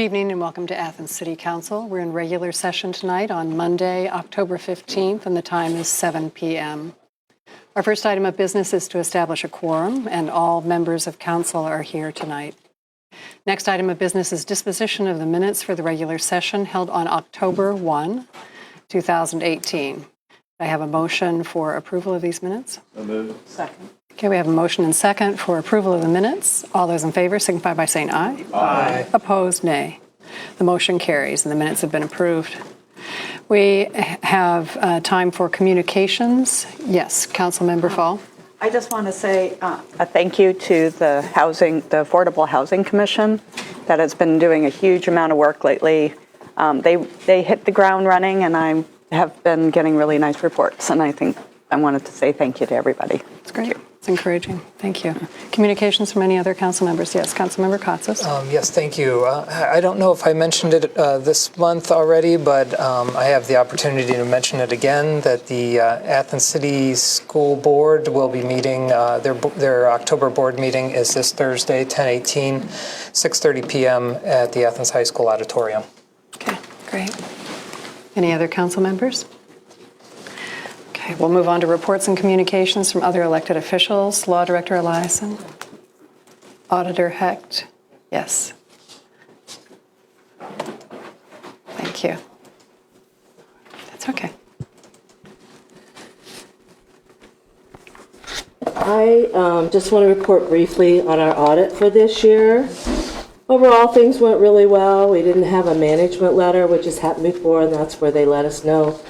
evening and welcome to Athens City Council. We're in regular session tonight on Monday, October 15th, and the time is 7 p.m. Our first item of business is to establish a quorum, and all members of council are here tonight. Next item of business is disposition of the minutes for the regular session held on October 1, 2018. I have a motion for approval of these minutes. So moved. Second. Okay, we have a motion and second for approval of the minutes. All those in favor signify by saying aye. Aye. Opposed, nay. The motion carries and the minutes have been approved. We have time for communications. Yes, Councilmember Fall. I just want to say a thank you to the Affordable Housing Commission that has been doing a huge amount of work lately. They hit the ground running, and I have been getting really nice reports. And I wanted to say thank you to everybody. It's great. It's encouraging. Thank you. Communications from any other council members? Yes, Councilmember Katsas. Yes, thank you. I don't know if I mentioned it this month already, but I have the opportunity to mention it again, that the Athens City School Board will be meeting, their October board meeting is this Thursday, 10/18, 6:30 p.m. at the Athens High School Auditorium. Okay, great. Any other council members? Okay, we'll move on to reports and communications from other elected officials. Law Director Eliason. Auditor Hecht. Yes. Thank you. That's okay. I just want to report briefly on our audit for this year. Overall, things went really well. We didn't have a management letter, which has happened before, and that's where they let us know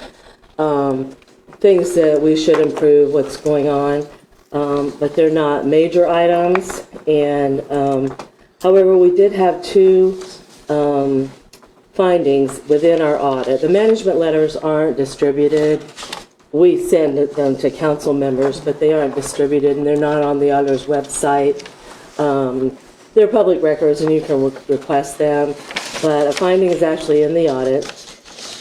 things that we should improve, what's going on, but they're not major items. And however, we did have two findings within our audit. The management letters aren't distributed. We send them to council members, but they aren't distributed, and they're not on the auditor's website. They're public records, and you can request them, but a finding is actually in the audit.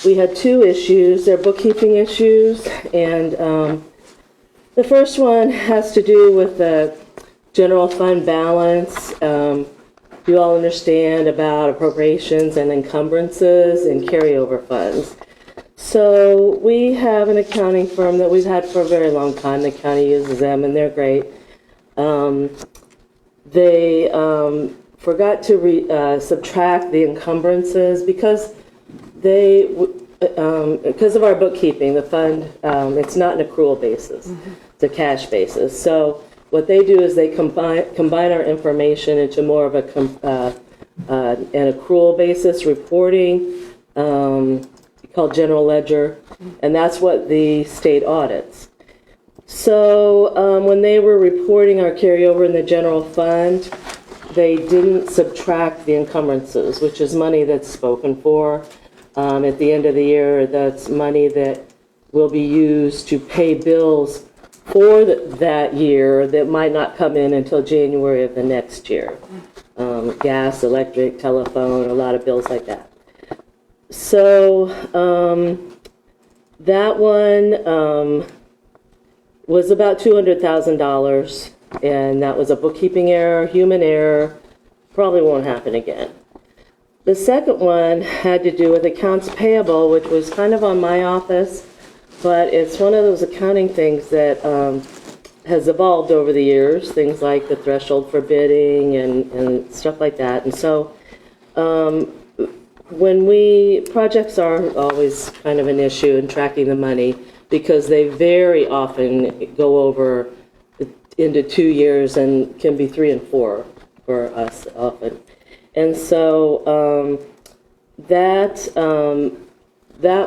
We had two issues. They're bookkeeping issues, and the first one has to do with the general fund balance. You all understand about appropriations and encumbrances and carryover funds. So we have an accounting firm that we've had for a very long time. The county uses them, and they're great. They forgot to subtract the encumbrances because of our bookkeeping, the fund, it's not an accrual basis, it's a cash basis. So what they do is they combine our information into more of an accrual basis reporting called general ledger, and that's what the state audits. So when they were reporting our carryover in the general fund, they didn't subtract the encumbrances, which is money that's spoken for. At the end of the year, that's money that will be used to pay bills for that year that might not come in until January of the next year. Gas, electric, telephone, a lot of bills like that. So that one was about $200,000, and that was a bookkeeping error, human error, probably won't happen again. The second one had to do with accounts payable, which was kind of on my office, but it's one of those accounting things that has evolved over the years, things like the threshold for bidding and stuff like that. And so projects are always kind of an issue in tracking the money because they very often go over into 2 years and can be 3 and 4 for us often. And so that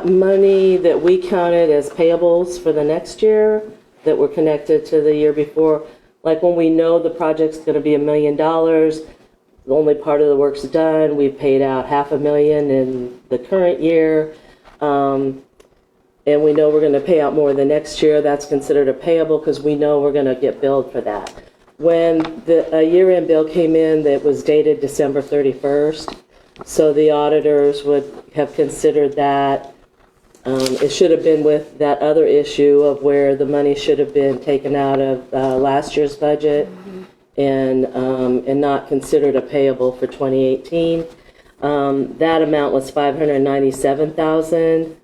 money that we counted as payables for the next year that were connected to the year before, like when we know the project's going to be $1 million, the only part of the work's done, we paid out $500,000 in the current year, and we know we're going to pay out more the next year. That's considered a payable because we know we're going to get billed for that. When the year-end bill came in that was dated December 31st, so the auditors would have considered that. It should have been with that other issue of where the money should have been taken out of last year's budget and not considered a payable for 2018. That amount was $597,000.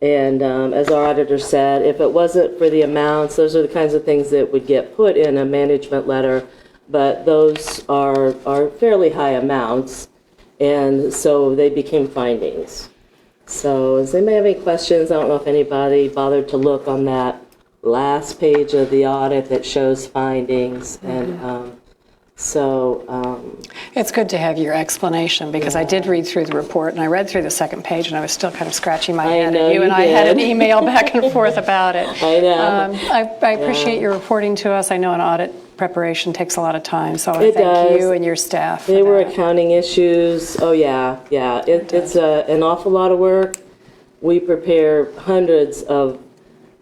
And as our auditor said, if it wasn't for the amounts, those are the kinds of things that would get put in a management letter, but those are fairly high amounts, and so they became findings. So does anybody have any questions? I don't know if anybody bothered to look on that last page of the audit that shows findings, and It's good to have your explanation, because I did read through the report, and I read through the second page, and I was still kind of scratching my head know at you, and you I had an did. email back and forth about it. I know. I appreciate your reporting to us. I know an audit preparation takes a lot of time, so I It thank does. you and your staff for They were that. accounting issues. Oh, yeah. It's an awful lot of work. We prepare hundreds of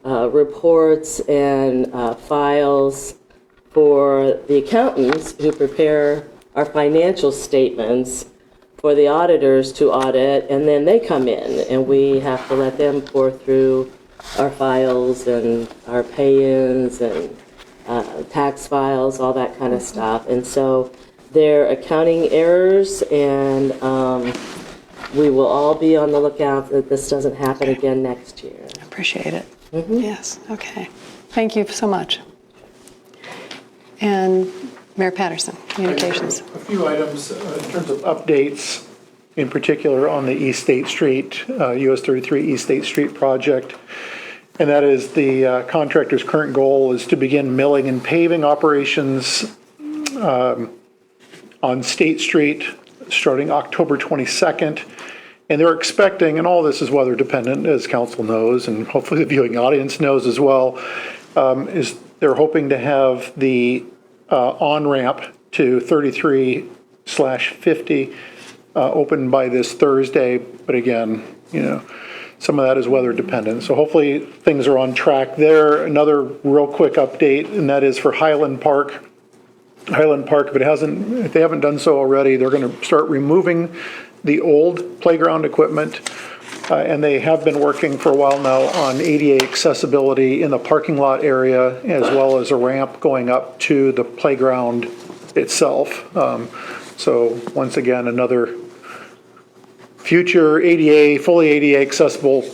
reports and files for the accountants who prepare our financial statements for the auditors to audit, and then they come in, and we have to let them pour through our files and our pay-ins and tax files, all that kind of stuff. And so they're accounting errors, and we will all be on the lookout that this doesn't happen again next year. Appreciate it. Yes, okay. Thank you so much. And Mayor Patterson, communications. A few items in terms of updates, in particular on the East State Street, US 33 East State Street project. And that is the contractor's current goal is to begin milling and paving operations on State Street starting October 22nd. And they're expecting, and all this is weather dependent, as council knows, and hopefully the viewing audience knows as well, is they're hoping to have the on-ramp to 33/50 open by this Thursday. But again, some of that is weather dependent. So hopefully things are on track there. Another real quick update, and that is for Highland Park. Highland Park, if they haven't done so already, they're going to start removing the old playground equipment. And they have been working for a while now on ADA accessibility in the parking lot area, as well as a ramp going up to the playground itself. So once again, another future fully ADA accessible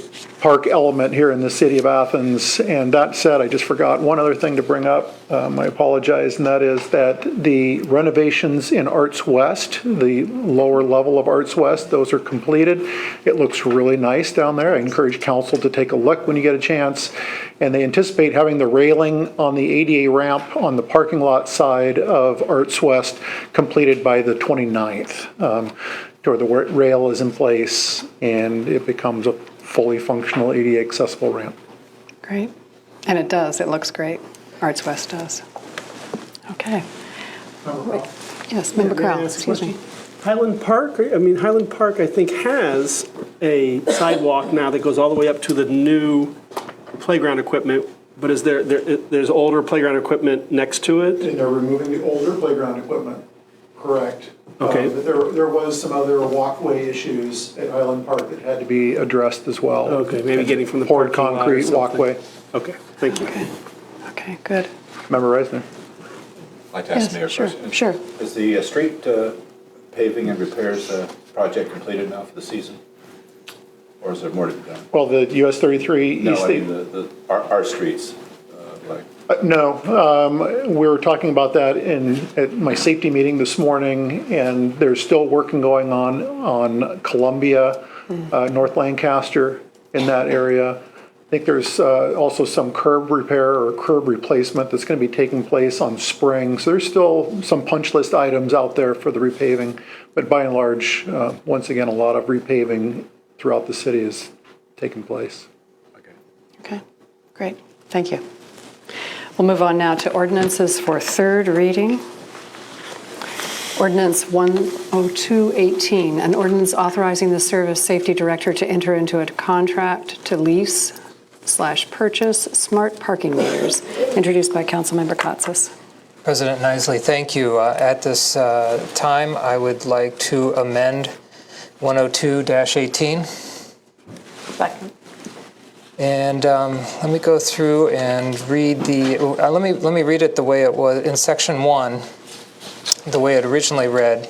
park element here in the city of Athens. And that said, I just forgot one other thing to bring up. I apologize, and that is that the renovations in Arts West, the lower level of Arts West, those are completed. It looks really nice down there. I encourage council to take a look when you get a chance. And they anticipate having the railing on the ADA ramp on the parking lot side of Arts West completed by the 29th. Where the rail is in place and it becomes a fully functional ADA accessible ramp. Great. And it does. It looks great. Arts West does. Okay. Yes, Member Crowell, excuse me. Highland Park, I think, has a sidewalk now that goes all the way up to the new playground equipment, but is there's older playground equipment next to it? And they're removing the older playground equipment, correct. Okay. But there was some other walkway issues at Highland Park that had to be addressed as well. Okay, maybe getting from the poured parking lot or concrete something. walkway. Okay, thank you. Okay, good. Member Reisner. I'd like to ask Yes, Mayor sure, question. sure. Is the street paving and repairs project completed now for the season? Or is there more to be done? Well, the US 33 No, East I State. mean our streets, like. No, we were talking about that at my safety meeting this morning, and there's still working going on Columbia, North Lancaster, in that area. I think there's also some curb repair or curb replacement that's going to be taking place on Spring. So there's still some punch list items out there for the repaving, but by and large, once again, a lot of repaving throughout the city is taking place. Okay, great. Thank you. We'll move on now to ordinances for third reading. Ordinance 10218, an ordinance authorizing the Service Safety Director to enter into a contract to lease/purchase smart parking meters, introduced by Councilmember Katsas. President Nisley, thank you. At this time, I would like to amend 102-18. Second. And let me go through and read let me read it the way it was in section 1, the way it originally read.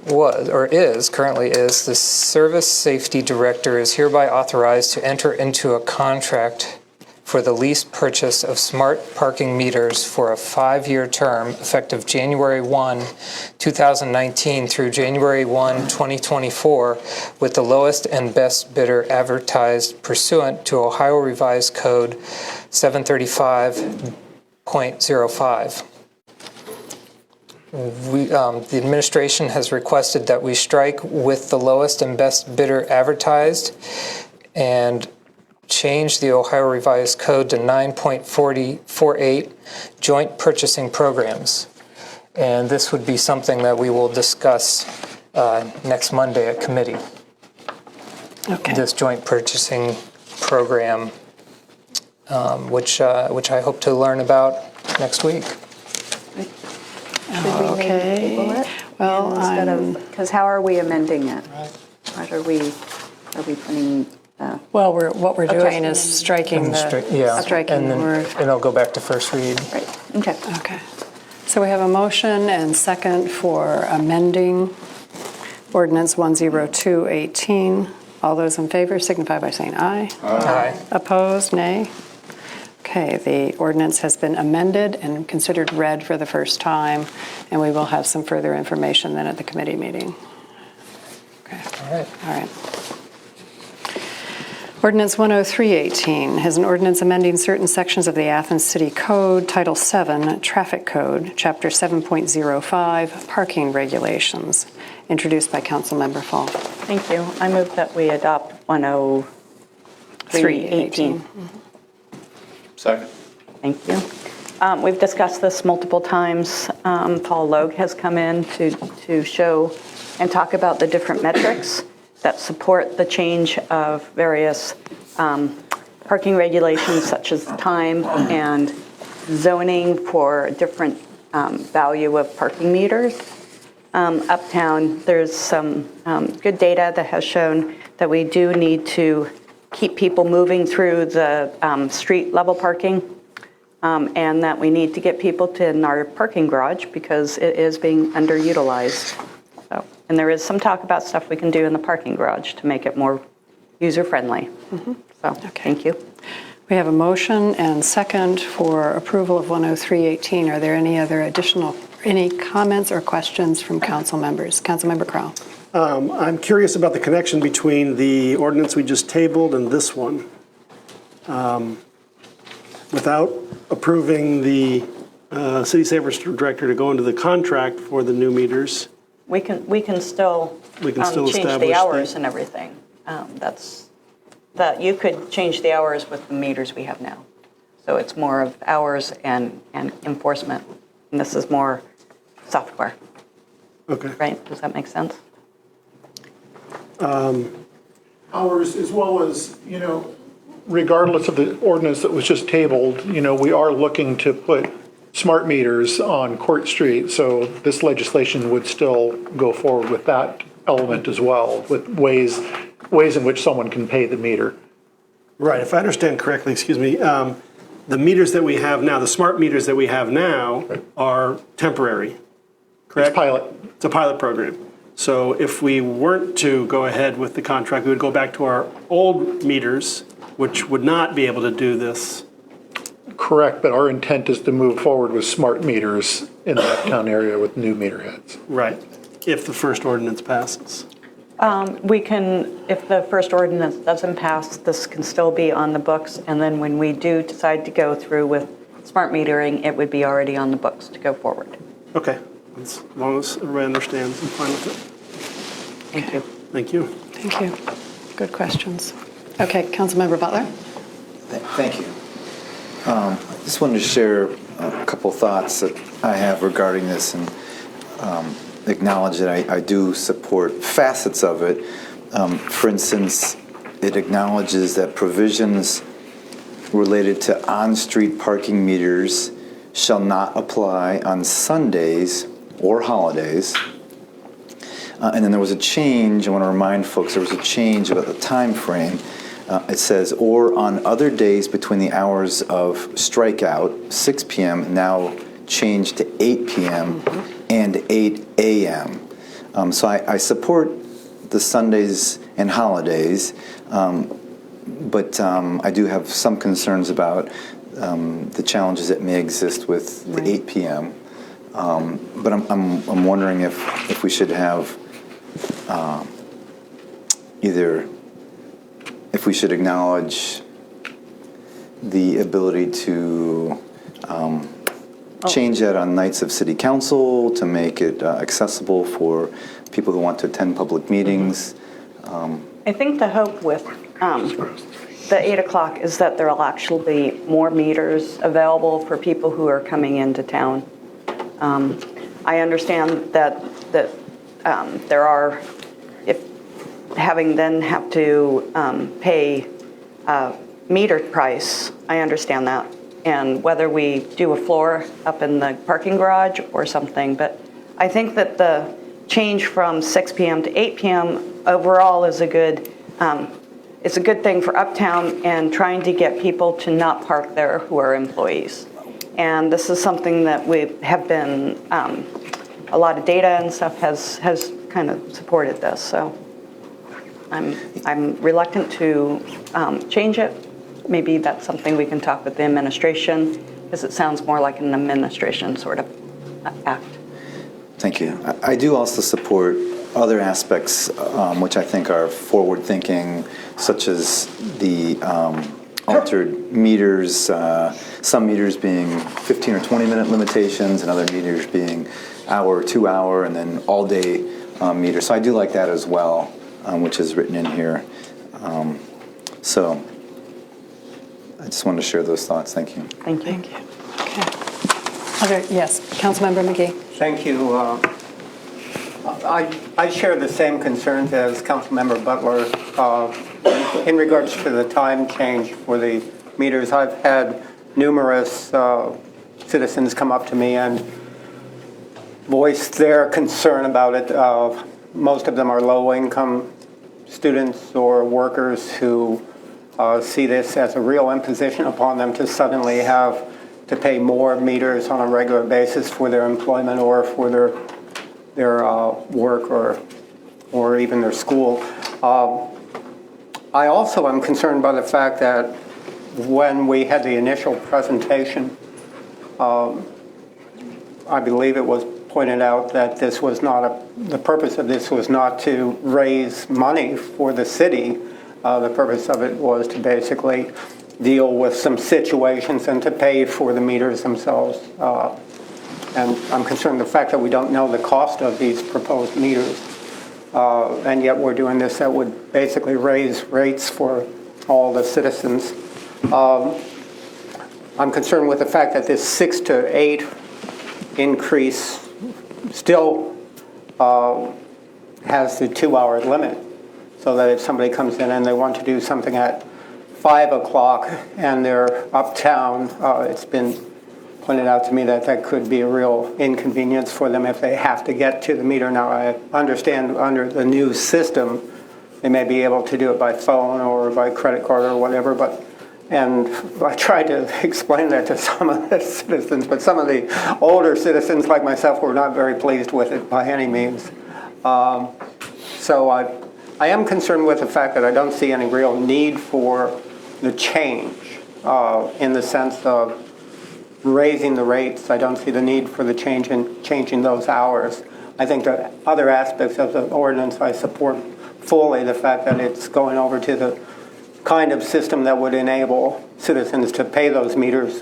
currently is, the Service Safety Director is hereby authorized to enter into a contract for the lease purchase of smart parking meters for a 5-year term effective January 1, 2019 through January 1, 2024, with the lowest and best bidder advertised pursuant to Ohio Revised Code 735.05. The administration has requested that we strike with the lowest and best bidder advertised and change the Ohio Revised Code to 9.4048 joint purchasing programs. And this would be something that we will discuss next Monday at committee. Okay. This joint purchasing program, which I hope to learn about next week. Should we maybe Okay. table it? Well, Instead of, because how are we amending it? What are we putting? Well, what we're doing is Okay. striking the, striking and the then word. it'll go back to first read. Right, okay. Okay. So we have a motion and second for amending ordinance 10218. All those in favor signify by saying aye. Aye. Opposed, nay. Okay, the ordinance has been amended and considered read for the first time, and we will have some further information then at the committee meeting. Okay. All right. All right. Ordinance 10318 is an ordinance amending certain sections of the Athens City Code, Title 7, Traffic Code, Chapter 7.05, Parking Regulations, introduced by Councilmember Fall. Thank you. I move that we adopt 10318. Second. Thank you. We've discussed this multiple times. Paul Logue has come in to show and talk about the different metrics that support the change of various parking regulations, such as time and zoning for different value of parking meters. Uptown, there's some good data that has shown that we do need to keep people moving through the street level parking, and that we need to get people to our parking garage because it is being underutilized. So, and there is some talk about stuff we can do in the parking garage to make it more user-friendly. So, thank you. We have a motion and second for approval of 10318. Are there any comments or questions from council members? Councilmember Crowell. I'm curious about the connection between the ordinance we just tabled and this one. Without approving the city service director to go into the contract for the new meters, We can still We can still change establish the hours the- and everything. You could change the hours with the meters we have now. So it's more of hours and enforcement. And this is more software, okay. right? Does that make sense? Hours as well as, regardless of the ordinance that was just tabled, we are looking to put smart meters on Court Street, so this legislation would still go forward with that element as well, with ways in which someone can pay the meter. Right, if I understand correctly, excuse me, the meters that we have now, the smart meters that we have now are temporary, correct? It's pilot. It's a pilot program. So if we weren't to go ahead with the contract, we would go back to our old meters, which would not be able to do this. Correct, but our intent is to move forward with smart meters in the uptown area with new meter heads. Right, if the first ordinance passes. We can, if the first ordinance doesn't pass, this can still be on the books. And then when we do decide to go through with smart metering, it would be already on the books to go forward. Okay, as long as everybody understands, I'm fine with it. Thank you. Thank you. Thank you. Good questions. Okay, Councilmember Butler. Thank you. I just wanted to share a couple thoughts that I have regarding this and acknowledge that I do support facets of it. For instance, it acknowledges that provisions related to on-street parking meters shall not apply on Sundays or holidays. And then there was a change, I want to remind folks, there was a change about the time frame. It says, or on other days between the hours of strikeout, 6 p.m., now changed to 8 p.m. and 8 a.m. So I support the Sundays and holidays, but I do have some concerns about the challenges that may exist with the 8 p.m. But I'm wondering if we should have if we should acknowledge the ability to change that on nights of city council to make it accessible for people who want to attend public meetings. I think the hope with the 8 o'clock is that there will actually be more meters available for people who are coming into town. I understand that there are, if having then have to pay meter price, I understand that. And whether we do a floor up in the parking garage or something, but I think that the change from 6 p.m. to 8 p.m. overall is a good, it's a good thing for Uptown and trying to get people to not park there who are employees. And this is something that we have been, a lot of data and stuff has kind of supported this. So I'm reluctant to change it. Maybe that's something we can talk with the administration, because it sounds more like an administration sort of act. Thank you. I do also support other aspects which I think are forward-thinking, such as the altered meters, some meters being 15 or 20-minute limitations, and other meters being hour, 2 hour, and then all-day meters. So I do like that as well, which is written in here. So I just wanted to share those thoughts. Thank you. Thank you. Thank you. Okay. Yes, Councilmember McGee. Thank you. I share the same concerns as Councilmember Butler in regards to the time change for the meters. I've had numerous citizens come up to me and voice their concern about it. Most of them are low-income students or workers who see this as a real imposition upon them to suddenly have to pay more meters on a regular basis for their employment or for their work or even their school. I also am concerned by the fact that when we had the initial presentation, I believe it was pointed out that this was not the purpose of this was not to raise money for the city. The purpose of it was to basically deal with some situations and to pay for the meters themselves. And I'm concerned the fact that we don't know the cost of these proposed meters, and yet we're doing this that would basically raise rates for all the citizens. I'm concerned with the fact that this 6 to 8 increase still has the 2-hour limit, so that if somebody comes in and they want to do something at 5 o'clock and they're uptown, it's been pointed out to me that that could be a real inconvenience for them if they have to get to the meter. Now, I understand under the new system, they may be able to do it by phone or by credit card or whatever, and I tried to explain that to some of the citizens, but some of the older citizens like myself were not very pleased with it by any means. So I am concerned with the fact that I don't see any real need for the change in the sense of raising the rates. I don't see the need for the change in changing those hours. I think the other aspects of the ordinance I support fully, the fact that it's going over to the kind of system that would enable citizens to pay those meters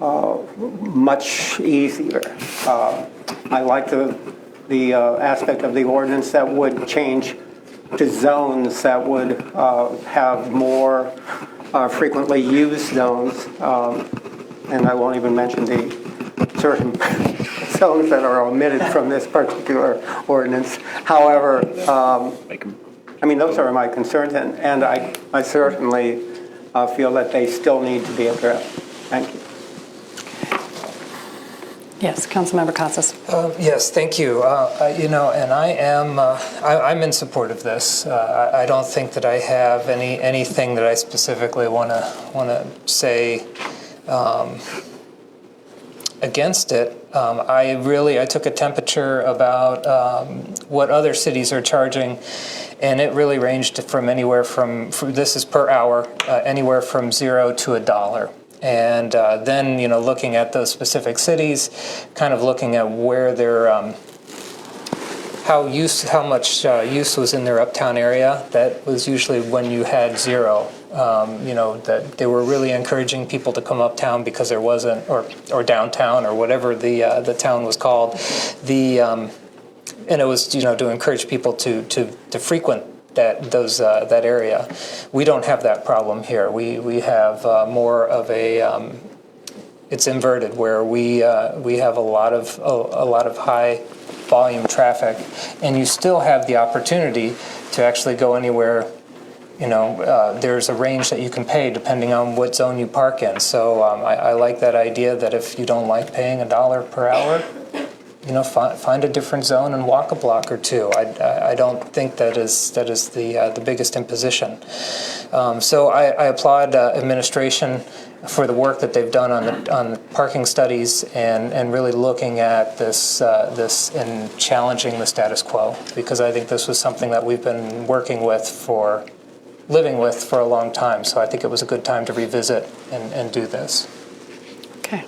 much easier. I like the aspect of the ordinance that would change to zones that would have more frequently used zones, and I won't even mention the certain zones that are omitted from this particular ordinance. However, I mean, those are my concerns, and I certainly feel that they still need to be addressed. Thank you. Yes, Councilmember Katsas. Yes, thank you. And I'm in support of this. I don't think that I have anything that I specifically want to say against it. I took a temperature about what other cities are charging, and it really ranged from anywhere from this is per hour, anywhere from $0 to $1. And then, looking at those specific cities, kind of looking at where their how much use was in their uptown area. That was usually when you had zero. That they were really encouraging people to come uptown because there wasn't, or downtown, or whatever the town was called. And it was to encourage people to frequent that area. We don't have that problem here. We have more of a it's inverted, where we have a lot of high volume traffic, and you still have the opportunity to actually go anywhere. There's a range that you can pay depending on what zone you park in. So I like that idea that if you don't like paying $1 per hour, find a different zone and walk a block or two. I don't think that is the biggest imposition. So I applaud administration for the work that they've done on the parking studies and really looking at this and challenging the status quo, because I think this was something that we've been living with for a long time. So I think it was a good time to revisit and do this. Okay.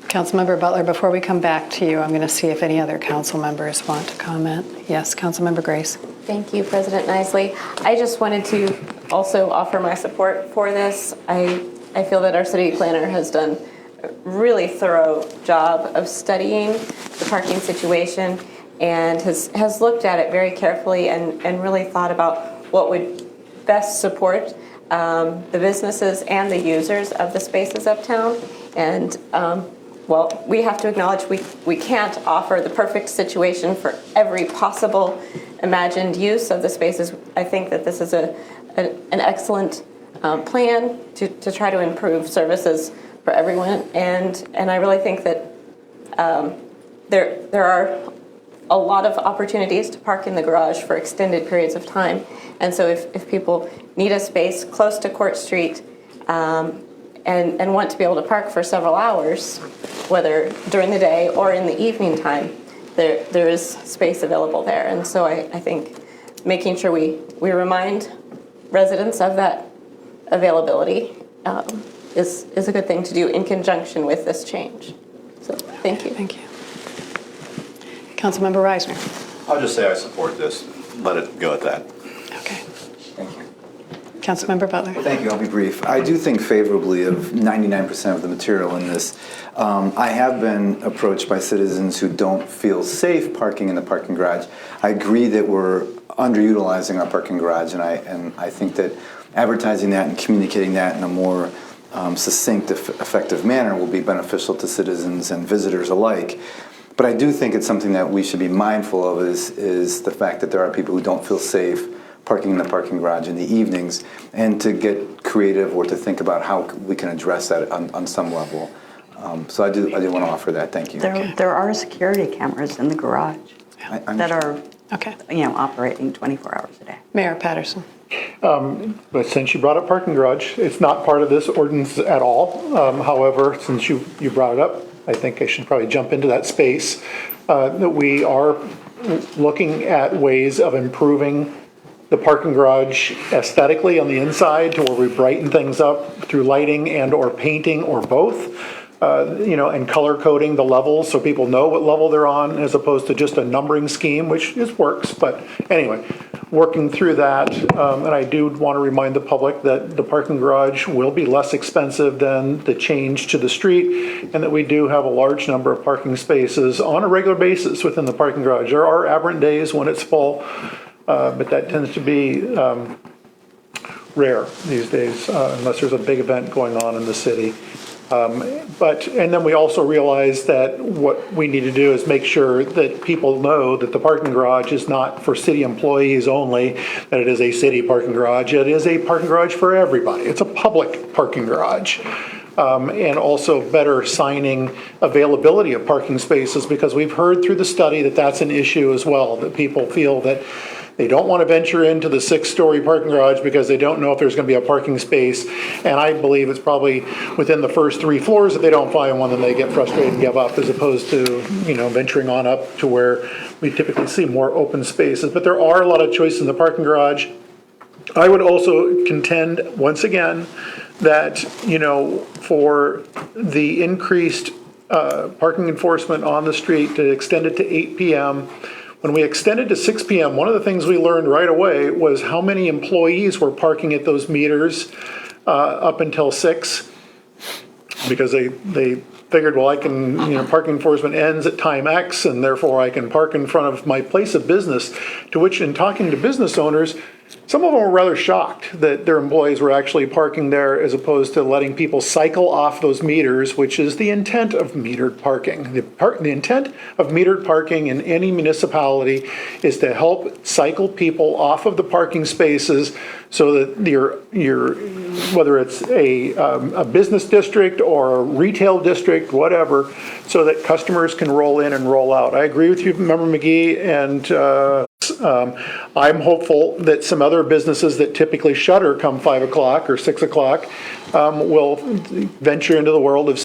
Councilmember Butler, before we come back to you, I'm going to see if any other council members want to comment. Yes, Councilmember Grace. Thank you, President Nisley. I just wanted to also offer my support for this. I feel that our city planner has done a really thorough job of studying the parking situation and has looked at it very carefully and really thought about what would best support the businesses and the users of the spaces uptown. And well, we have to acknowledge we can't offer the perfect situation for every possible imagined use of the spaces. I think that this is an excellent plan to try to improve services for everyone, and I really think that there are a lot of opportunities to park in the garage for extended periods of time. And so if people need a space close to Court Street and want to be able to park for several hours, whether during the day or in the evening time, there is space available there. And so I think making sure we remind residents of that availability is a good thing to do in conjunction with this change. So thank you. Thank you. Councilmember Reisner. I'll just say I support this. Let it go at that. Okay. Thank you. Councilmember Butler. Thank you. I'll be brief. I do think favorably of 99% of the material in this. I have been approached by citizens who don't feel safe parking in the parking garage. I agree that we're underutilizing our parking garage, and I think that advertising that and communicating that in a more succinct, effective manner will be beneficial to citizens and visitors alike. But I do think it's something that we should be mindful of is the fact that there are people who don't feel safe parking in the parking garage in the evenings, and to get creative or to think about how we can address that on some level. So I do want to offer that. Thank you. There are security cameras in the garage that are Okay. Operating 24 hours a day. Mayor Patterson. But since you brought up parking garage, it's not part of this ordinance at all. However, since you brought it up, I think I should probably jump into that space. That we are looking at ways of improving the parking garage aesthetically on the inside to where we brighten things up through lighting and or painting or both. And color coding the levels so people know what level they're on, as opposed to just a numbering scheme, which works. But anyway, working through that, and I do want to remind the public that the parking garage will be less expensive than the change to the street, and that we do have a large number of parking spaces on a regular basis within the parking garage. There are aberrant days when it's full, but that tends to be rare these days, unless there's a big event going on in the city. And then we also realize that what we need to do is make sure that people know that the parking garage is not for city employees only, that it is a city parking garage. It is a parking garage for everybody. It's a public parking garage. And also better signing availability of parking spaces, because we've heard through the study that that's an issue as well, that people feel that They don't want to venture into the 6-story parking garage because they don't know if there's going to be a parking space. And I believe it's probably within the first 3 floors, if they don't find one, then they get frustrated and give up, as opposed to, venturing on up to where we typically see more open spaces. But there are a lot of choices in the parking garage. I would also contend, once again, that, for the increased parking enforcement on the street, to extend it to 8 p.m., when we extended to 6 p.m., one of the things we learned right away was how many employees were parking at those meters up until 6, because they figured, well, I can, parking enforcement ends at time X, and therefore I can park in front of my place of business, to which, in talking to business owners, some of them were rather shocked that their employees were actually parking there as opposed to letting people cycle off those meters, which is the intent of metered parking. The intent of metered parking in any municipality is to help cycle people off of the parking spaces so that your whether it's a business district or a retail district, whatever, so that customers can roll in and roll out. I agree with you, Member McGee, and I'm hopeful that some other businesses that typically shutter come 5 o'clock or 6 o'clock will venture into the world of